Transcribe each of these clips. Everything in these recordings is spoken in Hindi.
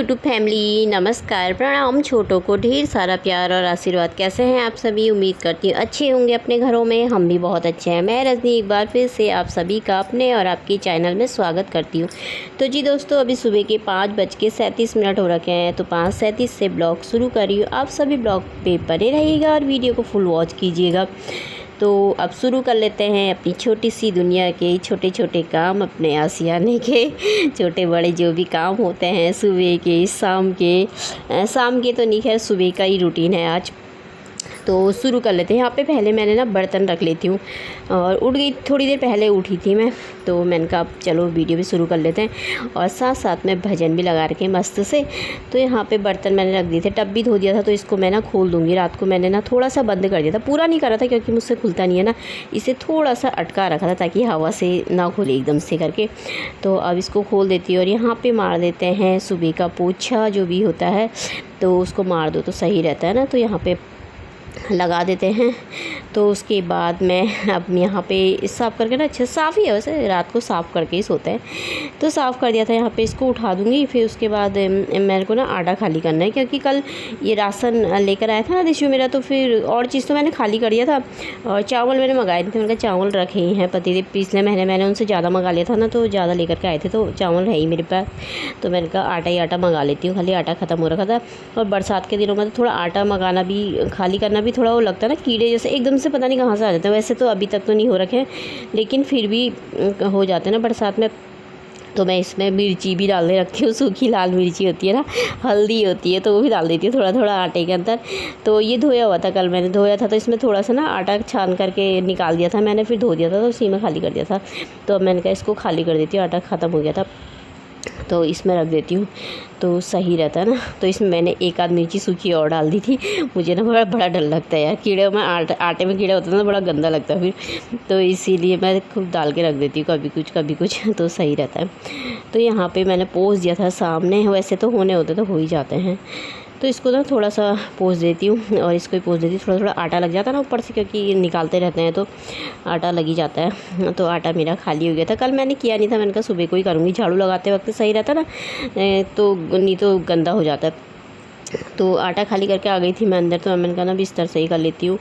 यूट्यूब फैमिली, नमस्कार, प्रणाम। छोटों को ढेर सारा प्यार और आशीर्वाद। कैसे हैं आप सभी? उम्मीद करती हूँ अच्छे होंगे अपने घरों में। हम भी बहुत अच्छे हैं। मैं रजनी एक बार फिर से आप सभी का अपने और आपके चैनल में स्वागत करती हूँ। तो जी दोस्तों, अभी सुबह के 5:37 हो रखे हैं। तो 5:37 से ब्लॉग शुरू कर रही हूँ। आप सभी ब्लॉग पे बने रहिएगा और वीडियो को फुल वॉच कीजिएगा। तो अब शुरू कर लेते हैं अपनी छोटी सी दुनिया के छोटे छोटे काम, अपने आशियाने के छोटे बड़े जो भी काम होते हैं, सुबह के, शाम के तो नहीं, खैर सुबह का ही रूटीन है आज। तो शुरू कर लेते हैं। यहाँ पे पहले मैंने ना बर्तन रख लेती हूँ और उठ गई, थोड़ी देर पहले उठी थी मैं। तो मैंने कहा अब चलो वीडियो भी शुरू कर लेते हैं और साथ साथ में भजन भी लगा रखे मस्त से। तो यहाँ पे बर्तन मैंने रख दिए थे, टब भी धो दिया था। तो इसको मैं ना खोल दूँगी। रात को मैंने ना थोड़ा सा बंद कर दिया था, पूरा नहीं करा था क्योंकि मुझसे खुलता नहीं है ना, इसे थोड़ा सा अटका रखा था ताकि हवा से ना खुले एकदम से करके। तो अब इसको खोल देती हूँ और यहाँ पर मार देते हैं सुबह का पोछा जो भी होता है, तो उसको मार दो तो सही रहता है ना। तो यहाँ पर लगा देते हैं। तो उसके बाद मैं अब यहाँ पे साफ़ करके ना, अच्छा साफ़ ही है वैसे, रात को साफ़ करके ही सोते हैं। तो साफ़ कर दिया था। यहाँ पे इसको उठा दूँगी। फिर उसके बाद मेरे को ना आटा खाली करना है क्योंकि कल ये राशन लेकर आया था ना दिशु मेरा। तो फिर और चीज़ तो मैंने खाली कर दिया था और चावल मैंने मंगाए थे। मैंने कहा चावल रखे ही हैं पति, पिछले महीने मैंने उनसे ज़्यादा मंगा लिया था ना, तो ज़्यादा लेकर के आए थे, तो चावल है ही मेरे पास। तो मैंने कहा आटा ही आटा मंगा लेती हूँ, खाली आटा ख़त्म हो रखा था। और बरसात के दिनों में तो थोड़ा आटा मंगाना भी, खाली करना भी थोड़ा वो लगता है ना, कीड़े जैसे एकदम से पता नहीं कहाँ से आ जाते हैं। वैसे तो अभी तक तो नहीं हो रखे हैं, लेकिन फिर भी हो जाते हैं ना बरसात में। तो मैं इसमें मिर्ची भी डाल दे रखी हूँ, सूखी लाल मिर्ची होती है ना, हल्दी होती है, तो वो भी डाल देती हूँ थोड़ा थोड़ा आटे के अंदर। तो ये धोया हुआ था, कल मैंने धोया था, तो इसमें थोड़ा सा ना आटा छान करके निकाल दिया था मैंने, फिर धो दिया था, तो उसी में खाली कर दिया था। तो अब मैंने कहा इसको खाली कर देती हूँ, आटा ख़त्म हो गया था तो इसमें रख देती हूँ, तो सही रहता है ना। तो इसमें मैंने एक आध मिर्ची सूखी और डाल दी थी। मुझे ना बड़ा डर लगता है यार, कीड़े में, आटे में कीड़े होते हैं ना, बड़ा गंदा लगता है फिर। तो इसीलिए मैं खूब डाल के रख देती हूँ, कभी कुछ तो सही रहता है। तो यहाँ पे मैंने पोंछ दिया था सामने, वैसे तो होने होते तो हो ही जाते हैं। तो इसको ना थोड़ा सा पोंछ देती हूँ और इसको ही पोंछ देती हूँ। थोड़ा थोड़ा आटा लग जाता है ना ऊपर से, क्योंकि निकालते रहते हैं तो आटा लग ही जाता है। तो आटा मेरा खाली हो गया था, कल मैंने किया नहीं था। मैंने कहा सुबह को ही करूँगी, झाड़ू लगाते वक्त सही रहता ना, तो नहीं तो गंदा हो जाता है। तो आटा खाली करके आ गई थी मैं अंदर। तो मैंने कहा ना बिस्तर सही कर लेती हूँ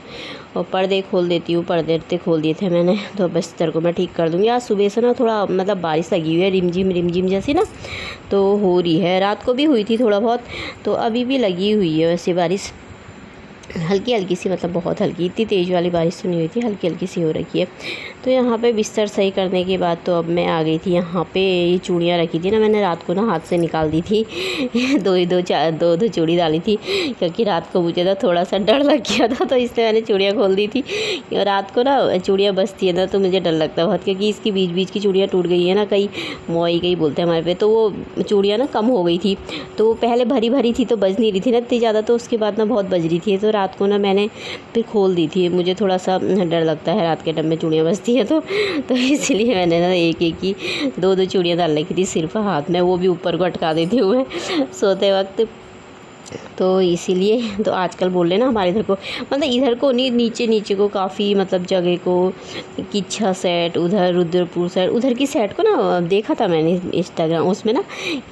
और पर्दे खोल देती हूँ। पर्दे खोल दिए थे मैंने, तो बिस्तर को मैं ठीक कर दूँगी। आज सुबह से ना थोड़ा मतलब बारिश लगी हुई है, रिमझिम जैसी ना, तो हो रही है। रात को भी हुई थी थोड़ा बहुत, तो अभी भी लगी हुई है वैसे बारिश, हल्की हल्की सी, मतलब बहुत हल्की, इतनी तेज़ वाली बारिश तो नहीं हुई थी, हल्की हल्की सी हो रखी है। तो यहाँ पे बिस्तर सही करने के बाद तो अब मैं आ गई थी यहाँ पे। ये चूड़ियाँ रखी थी ना मैंने, रात को ना हाथ से निकाल दी थी दो चूड़ी डाली थी, क्योंकि रात को मुझे ना थोड़ा सा डर लग गया था, तो इसलिए मैंने चूड़ियाँ खोल दी थी। और रात को ना चूड़ियाँ बचती है ना, तो मुझे डर लगता है बहुत, क्योंकि इसकी बीच की चूड़ियाँ टूट गई है ना, कई मोई गई बोलते हैं हमारे पे। तो वो चूड़ियाँ ना कम हो गई थी, तो पहले भरी थी तो बज नहीं रही थी ना इतनी ज़्यादा, तो उसके बाद ना बहुत बज रही थी। तो रात को ना मैंने फिर खोल दी थी। मुझे थोड़ा सा डर लगता है रात के टाइम में चूड़ियाँ बजती हैं, तो इसलिए मैंने ना एक की दो चूड़ियाँ डाल रखी थी सिर्फ हाथ में, वो भी ऊपर को अटका देती हूँ मैं सोते वक्त। तो इसीलिए तो आजकल बोल रहे ना हमारे इधर को, मतलब इधर को नहीं, नीचे को काफ़ी मतलब जगह को, किच्छा सेट, उधर रुद्रपुर साइड, उधर की साइड को ना देखा था मैंने इंस्टाग्राम उसमें ना,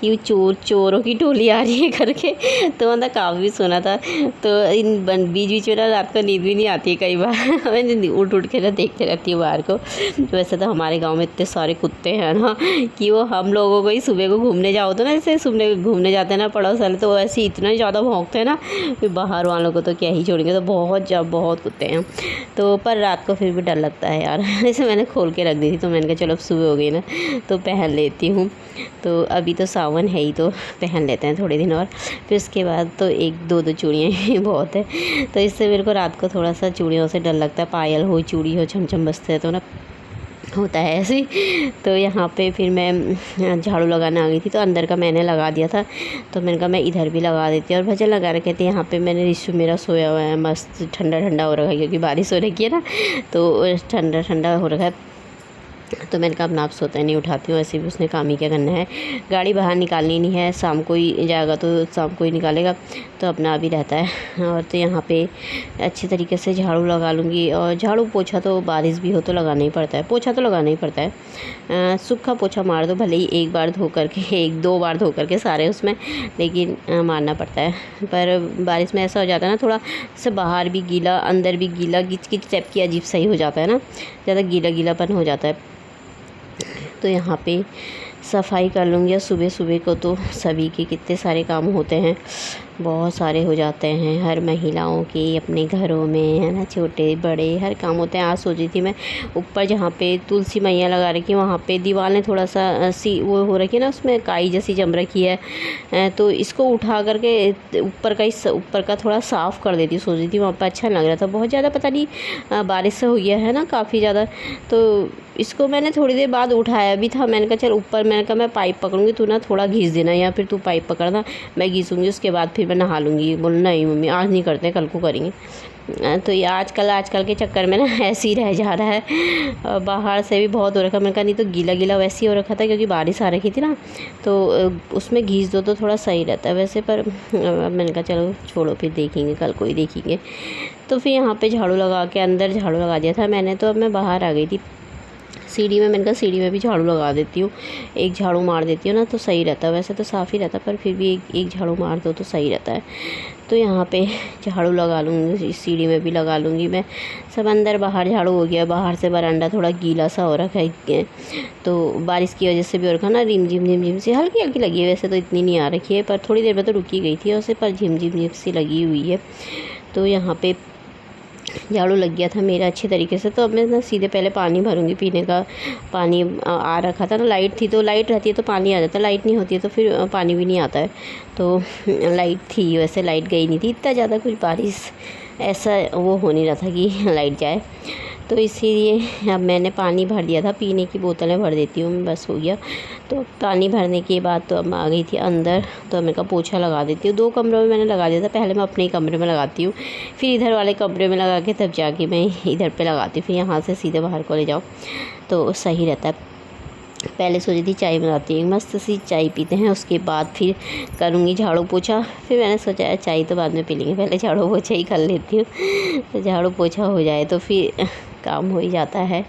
कि चोरों की टोली आ रही है करके। तो मतलब काफ़ी सुना था। तो इन बीच में ना रात को नींद भी नहीं आती है कई बार मैं उठ के ना देखते रहती हूँ बाहर को। वैसे तो हमारे गाँव में इतने सारे कुत्ते हैं ना, कि वो हम लोगों को ही सुबह को घूमने जाओ तो ना, जैसे सुबह घूमने जाते हैं ना पड़ोस वाले, तो वैसे इतना ज़्यादा भौंकते हैं ना, फिर बाहर वालों को तो क्या ही छोड़ेंगे। तो बहुत कुत्ते हैं। तो पर रात को फिर भी डर लगता है यार जैसे मैंने खोल के रख दी थी, तो मैंने कहा चलो अब सुबह हो गई ना तो पहन लेती हूँ। तो अभी तो सावन है ही, तो पहन लेते हैं थोड़े दिन और, फिर उसके बाद तो एक दो चूड़ियाँ ही बहुत है। तो इससे मेरे को रात को थोड़ा सा चूड़ियों से डर लगता है, पायल हो, चूड़ी हो, छमछम बजते हैं तो ना होता है ऐसे। तो यहाँ पे फिर मैं झाड़ू लगाने आ गई थी, तो अंदर का मैंने लगा दिया था, तो मैंने कहा मैं इधर भी लगा देती हूँ। और भजन लगा रखे थे यहाँ पे मैंने। रिशु मेरा सोया हुआ है मस्त, ठंडा हो रखा है क्योंकि बारिश हो रखी है ना, तो ठंडा हो रखा है। तो मैंने कहा अब नाप सोता नहीं उठाती हूँ, ऐसे भी उसने काम ही क्या करना है, गाड़ी बाहर निकालनी नहीं है, शाम को ही जाएगा तो शाम को ही निकालेगा, तो अपना अभी रहता है। और तो यहाँ पे अच्छी तरीके से झाड़ू लगा लूँगी। और झाड़ू पोछा तो बारिश भी हो तो लगाना ही पड़ता है, पोछा तो लगाना ही पड़ता है। सूखा पोछा मार दो भले ही एक बार धो करके, 1-2 बार धो करके सारे उसमें, लेकिन मारना पड़ता है। पर बारिश में ऐसा हो जाता है ना, थोड़ा से बाहर भी गीला अंदर भी गीला, किच किच टाइप की अजीब सही हो जाता है ना, ज़्यादा गीला गीलापन हो जाता है। तो यहाँ पे सफाई कर लूँगी। और सुबह सुबह को तो सभी के कितने सारे काम होते हैं, बहुत सारे हो जाते हैं हर महिलाओं के अपने घरों में, है ना, छोटे बड़े हर काम होते हैं। आज सोची थी मैं ऊपर जहाँ पे तुलसी मैया लगा रखी है वहाँ पे दीवार ने थोड़ा सा सी वो हो रखी है ना, उसमें काई जैसी जम रखी है, तो इसको उठा करके ऊपर का थोड़ा साफ़ कर देती। सोची थी वहाँ पर अच्छा लग रहा था, बहुत ज़्यादा पता नहीं बारिश से हुई है ना काफ़ी ज़्यादा, तो इसको मैंने थोड़ी देर बाद उठाया भी था। मैंने कहा चल ऊपर, मैंने कहा मैं पाइप पकड़ूंगी, तू ना थोड़ा घीस देना, या फिर तू पाइप पकड़ना, मैं घीसूँगी, उसके बाद फिर मैं नहा लूँगी। बोला नहीं मम्मी आज नहीं करते, कल को करेंगे। तो ये आजकल के चक्कर में ना ऐसे ही रह जा रहा है। बाहर से भी बहुत हो रखा, मैंने कहा नहीं तो गीला गीला वैसे ही हो रखा था क्योंकि बारिश आ रखी थी ना, तो उसमें घीस दो तो थोड़ा सही रहता है वैसे। पर मैंने कहा चलो छोड़ो, फिर देखेंगे, कल को ही देखेंगे। तो फिर यहाँ पे झाड़ू लगा के अंदर झाड़ू लगा दिया था मैंने, तो अब मैं बाहर आ गई थी सीढ़ी में। मैंने कहा सीढ़ी में भी झाड़ू लगा देती हूँ, एक झाड़ू मार देती हूँ ना तो सही रहता है। वैसे तो साफ़ ही रहता है पर फिर भी एक झाड़ू मार दो तो सही रहता है। तो यहाँ पे झाड़ू लगा लूँगी, सीढ़ी में भी लगा लूँगी मैं। सब अंदर बाहर झाड़ू हो गया। बाहर से बरामदा थोड़ा गीला सा हो रखा है, तो बारिश की वजह से भी हो रखा ना, रिम झिम सी हल्की हल्की लगी है, वैसे तो इतनी नहीं आ रखी है, पर थोड़ी देर में तो रुकी गई थी और पर झिम सी लगी हुई है। तो यहाँ पे झाड़ू लग गया था मेरा अच्छी तरीके से। तो अब मैं ना सीधे पहले पानी भरूंगी, पीने का पानी आ रखा था ना, लाइट थी तो लाइट रहती है तो पानी आ जाता है, लाइट नहीं होती है तो फिर पानी भी नहीं आता है। तो लाइट थी, वैसे लाइट गई नहीं थी, इतना ज़्यादा कुछ बारिश ऐसा वो हो नहीं रहा था कि लाइट जाए, तो इसीलिए अब मैंने पानी भर दिया था। पीने की बोतलें भर देती हूँ, बस हो गया। तो पानी भरने के बाद तो अब मैं आ गई थी अंदर, तो मैं कहा पोछा लगा देती हूँ। 2 कमरों में मैंने लगा दिया था, पहले मैं अपने ही कमरे में लगाती हूँ, फिर इधर वाले कमरे में लगा के तब जाके मैं इधर पे लगाती हूँ, फिर यहाँ से सीधे बाहर को ले जाओ तो सही रहता है। पहले सोची थी चाय बनाती हूँ, मस्त सी चाय पीते हैं, उसके बाद फिर करूँगी झाड़ू पोछा। फिर मैंने सोचा चाय तो बाद में पी लेंगे, पहले झाड़ू पोछा ही कर लेती हूँ, तो झाड़ू पोछा हो जाए तो फिर काम हो ही जाता है।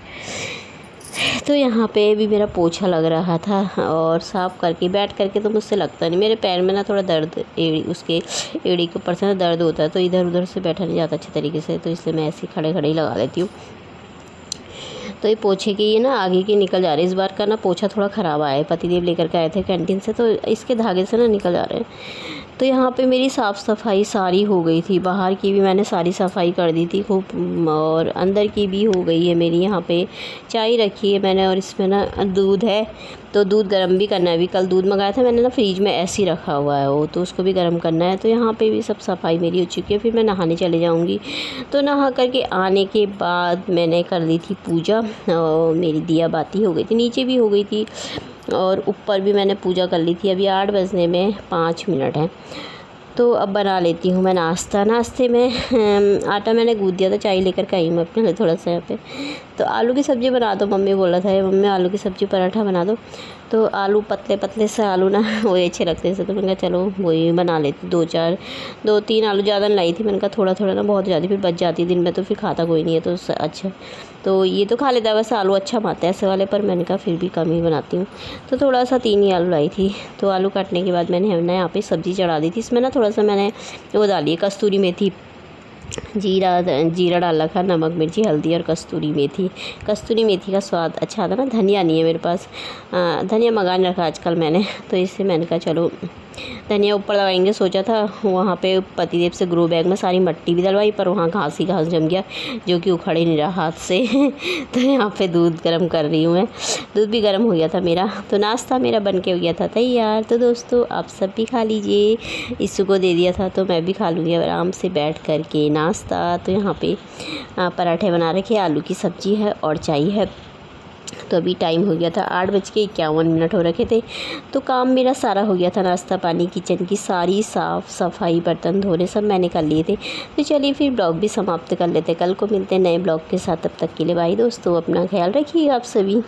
तो यहाँ पे भी मेरा पोछा लग रहा था और साफ़ करके बैठ करके तो मुझसे लगता नहीं, मेरे पैर में ना थोड़ा दर्द, उसके एड़ी के ऊपर से ना दर्द होता है, तो इधर उधर से बैठा नहीं जाता अच्छे तरीके से, तो इसलिए मैं ऐसे ही खड़े खड़े ही लगा लेती हूँ। तो ये पोछे की ये ना आगे की निकल जा रही है। इस बार का ना पोछा थोड़ा ख़राब आया है, पतिदेव लेकर के आए थे कैंटीन से, तो इसके धागे से ना निकल जा रहे हैं। तो यहाँ पे मेरी साफ़ सफाई सारी हो गई थी, बाहर की भी मैंने सारी सफाई कर दी थी खूब, और अंदर की भी हो गई है मेरी। यहाँ पे चाय रखी है मैंने और इसमें ना दूध है, तो दूध गर्म भी करना है। अभी कल दूध मंगाया था मैंने ना, फ्रिज में ऐसे ही रखा हुआ है वो, तो उसको भी गर्म करना है। तो यहाँ पे भी सब सफाई मेरी हो चुकी है। फिर मैं नहाने चले जाऊँगी। तो नहा करके आने के बाद मैंने कर ली थी पूजा, और मेरी दिया बाती हो गई थी, नीचे भी हो गई थी और ऊपर भी मैंने पूजा कर ली थी। अभी 8 बजने में 5 मिनट हैं। तो अब बना लेती हूँ मैं नाश्ता। नाश्ते में आटा मैंने गूँथ दिया था, चाय लेकर के आई मैं अपने लिए थोड़ा सा यहाँ पे। तो आलू की सब्ज़ी बना दो, मम्मी बोला था मम्मी आलू की सब्ज़ी पराठा बना दो। तो आलू पतले पतले से आलू ना वही अच्छे लगते हैं, तो मैंने कहा चलो वही बना लेती। 2-3 आलू ज़्यादा नहीं लाई थी, मैंने कहा थोड़ा थोड़ा ना बहुत ज़्यादा फिर बच जाती दिन में, तो फिर खाता कोई नहीं है तो अच्छा। तो ये तो खा लेता है वैसे, आलू अच्छा बनाता है ऐसे वाले, पर मैंने कहा फिर भी कम ही बनाती हूँ, तो थोड़ा सा 3 ही आलू लाई थी। तो आलू काटने के बाद मैंने ना यहाँ पे सब्ज़ी चढ़ा दी थी। इसमें ना थोड़ा सा मैंने वो डाली है कस्तूरी मेथी, जीरा डाल रखा, नमक मिर्ची हल्दी और कस्तूरी मेथी। कस्तूरी मेथी का स्वाद अच्छा आता ना। धनिया नहीं है मेरे पास, धनिया मंगा नहीं रखा आजकल मैंने, तो इससे मैंने कहा चलो धनिया ऊपर लगाएंगे। सोचा था वहाँ पे पतिदेव से ग्रो बैग में सारी मट्टी भी डलवाई, पर वहाँ घास ही घास जम गया जो कि उखड़ ही नहीं रहा हाथ से तो यहाँ पे दूध गर्म कर रही हूँ मैं। दूध भी गर्म हो गया था मेरा, तो नाश्ता मेरा बन के हो गया था तैयार। तो दोस्तों आप सब भी खा लीजिए, इसू को दे दिया था तो मैं भी खा लूँगी आराम से बैठ कर के नाश्ता। तो यहाँ पे पराठे बना रखे, आलू की सब्ज़ी है और चाय है। तो अभी टाइम हो गया था 8:51 हो रखे थे। तो काम मेरा सारा हो गया था, नाश्ता पानी, किचन की सारी साफ़ सफाई, बर्तन धोने सब मैंने कर लिए थे। तो चलिए फिर ब्लॉग भी समाप्त कर लेते, कल को मिलते हैं नए ब्लॉग के साथ। तब तक के लिए बाय दोस्तों, अपना ख्याल रखिए आप सभी।